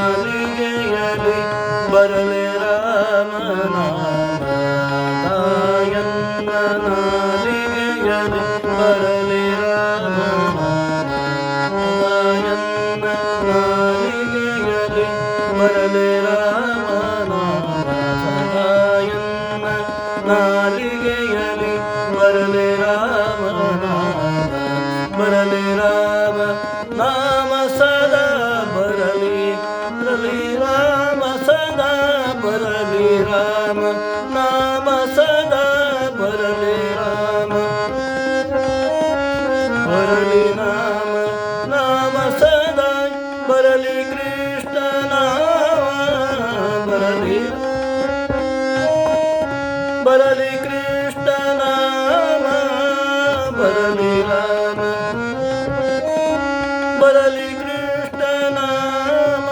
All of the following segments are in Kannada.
ನಾಲಿಗೆಯಲಿ ಬರಲಿ ರಾಮನಾಮ ತಾಯನ್ನ ನಾಲಿಗೆಯಲಿ ಬರಲಿ ರಾಮನಾಮ ತಾಯನ್ನ ನಾಲಿಗೆಯಲಿ ಬರಲಿ ರಾಮನಾಮ ತಾಯನ್ನ ನಾಲಿಗೆಯಲಿ ಬರಲಿ ರಾಮನಾಮ ಬರಲಿ ರಾಮ ನಾಮ ಸದಾ ಬರಲಿ ರಾಮ ಸದಾ ಬರಲಿ ರಾಮ ನಾಮ ಸದಾ ಬರಲಿ ರಾಮ ಬರಲಿ ನಾಮ ನಾಮ ಸದಾ ಬರಲಿ ಕೃಷ್ಣ ನಾಮ ಬರಲಿ ಕೃಷ್ಣ ನಾಮ ಬರಲಿ ರಾಮ ಬರಲಿ ಕೃಷ್ಣ ನಾಮ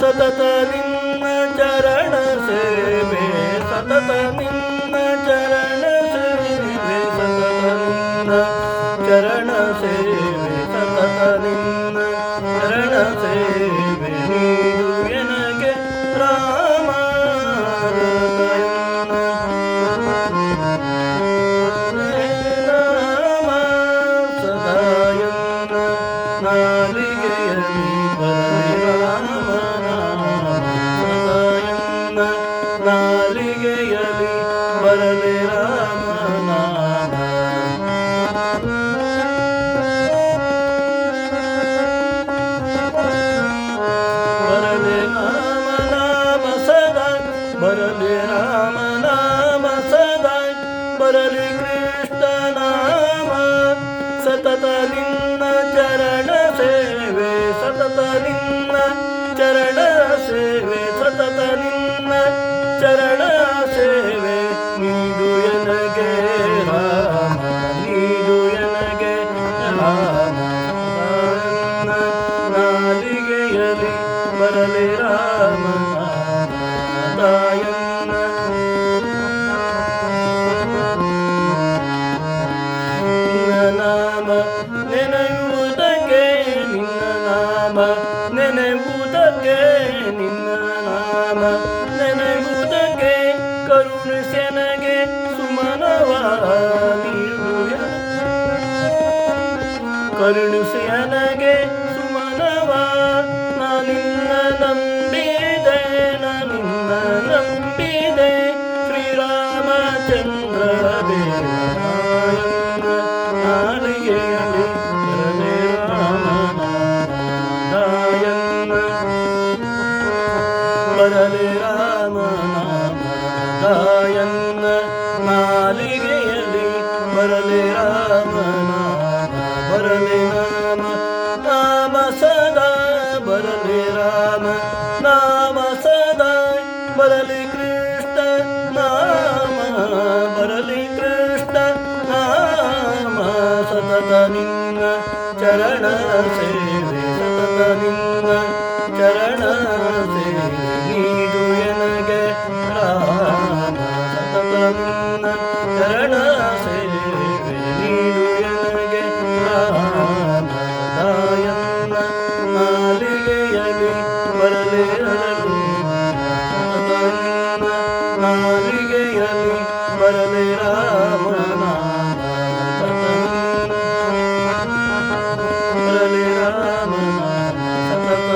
ಸತತ ನಿನ್ನ ಚರಣ ಸೇವೆ ಸತತ ನಿನ್ನ ಚರಣ ಸೇವೆ ಸತತ ನಿನ್ನ ಚರಣ ಸೇವೆ ಸತತ ನಿನ್ನ ಚರಣ ಸೇವೆ ನೀಡು ಎನಗೆ ರಾಮ ಸದಾಯನ್ನ ನಾಲಿಗೆಯಲಿ ಬರಲಿ ರಾಮನಾಮ ಸದಾಯನ್ನ ನಾಲಿಗೆಯಲಿ ಬರಲಿ ರಾಮನಾಮ ಬರಲಿ ರಾಮ ನಾಮ ಸದಾ ಬರಲಿ ರಾಮ ನಾಮ ಸದಾ ಬರಲಿ ಕೃಷ್ಣ ನಾಮ ಸತತ ನಿನ್ನ ಚರಣ ಸೇವೆ ಸತತ ನಿನ್ನ ಚರಣ ಸೇವೆ ಸತತ ನಿನ್ನ ಚರಣ ಸೇವೆ ನೀಡು ಎನಗೆ ರಾಮ ನೀಡು ಎನಗೆ ರಾಮ ನಾಲಿಗೆಯಲಿ ಬರಲಿ ರಾಮ ತಾಯನ್ನ ನಾಮ ನೆನೆಯುವುದಕ್ಕೆ ನಿನ್ನ ನಾಮ ನೆನೆಯುವುದಕ್ಕೆ ನಿನ್ನ ನಾಮ ನೆನೆಯುವುದಕ್ಕೆ ಕರುಣಿಸೆನಗೆ ಸುಮನವ ಕರುಣಿಸೆನಗೆ ಸುಮನವ ನಾನಿನ್ನ ನಂಬಿದೆ ನಾನಿನ್ನ ನಂಬಿದೆ ಶ್ರೀರಾಮಚಂದ್ರ ದೇವರಾಯನ ನಾಲಿಗೆಯಲಿ ಬರಲಿ ರಾಮನಾಮ ಬರಲಿ ರಾಮನಾಮ ತಾಯನ್ನ ನಾಲಿಗೆಯಲಿ ಬರಲಿ ರಾಮನಾಮ ಬರಲಿ ನಾಮ ನಾಮ ಸದಾ ಬರಲಿ ರಾಮ ನಾಮ ಸದಾ ಬರಲಿ ಕೃಷ್ಣ ನಾಮ ಬರಲಿ ಕೃಷ್ಣ ನಾಮ ಸತತ ನಿನ್ನ ಚರಣ ಸೇವೆ ಸತತ ನಿನ್ನ ಚರಣ ಸೇವೆ ನೀಡು ಎನಗೆ ರಾಮ ಸತತ ನಿನ್ನ ಚರಣ ಸೇವೆ ನೀಡು ಎನಗೆ ರಾಮ ತಾಯನ್ನ ನಾಲಿಗೆಯಲಿ ಬರಲಿ ಸತತ ನಿನ್ನ ನಾಲಿಗೆಯಲಿ ಬರಲಿ ರಾಮನಾಮ ಬರಲಿ ರಾಮನಾಮ ಸತತ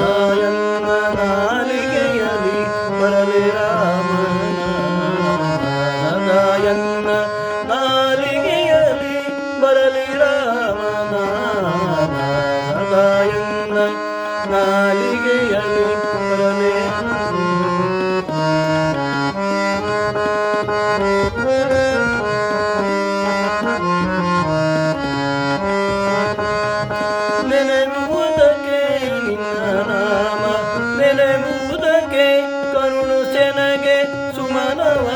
ತಾಯನ್ನ ನಾಲಿಗೆಯಲಿ ಬರಲಿ ರಾಮನಾಮ ತಾಯನ್ನ ನಾಲಿಗೆಯಲಿ ಬರಲಿ ರಾಮನಾಮ ತಾಯನ್ನ ನಾಲಿಗೆಯಲಿ ಬರಲಿ ನೆನೆಯುವುದಕ್ಕೆ ನಿನ್ನ ನಾಮ ನೆನೆಯುವುದಕ್ಕೆ ಕರುಣಿಸೆನಗೆ ಸುಮನವ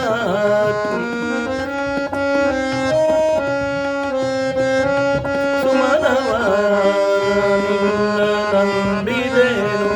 ಸುಮನವ ನಿನ್ನ ನಂಬಿದೆನು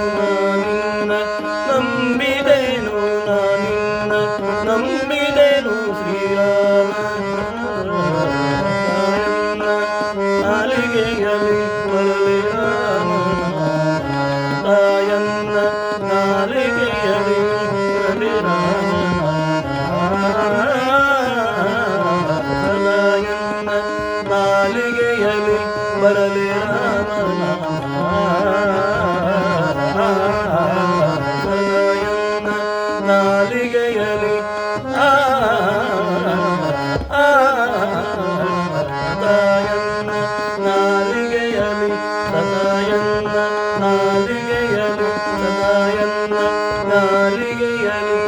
ನಾಲಿಗೆಯಲಿ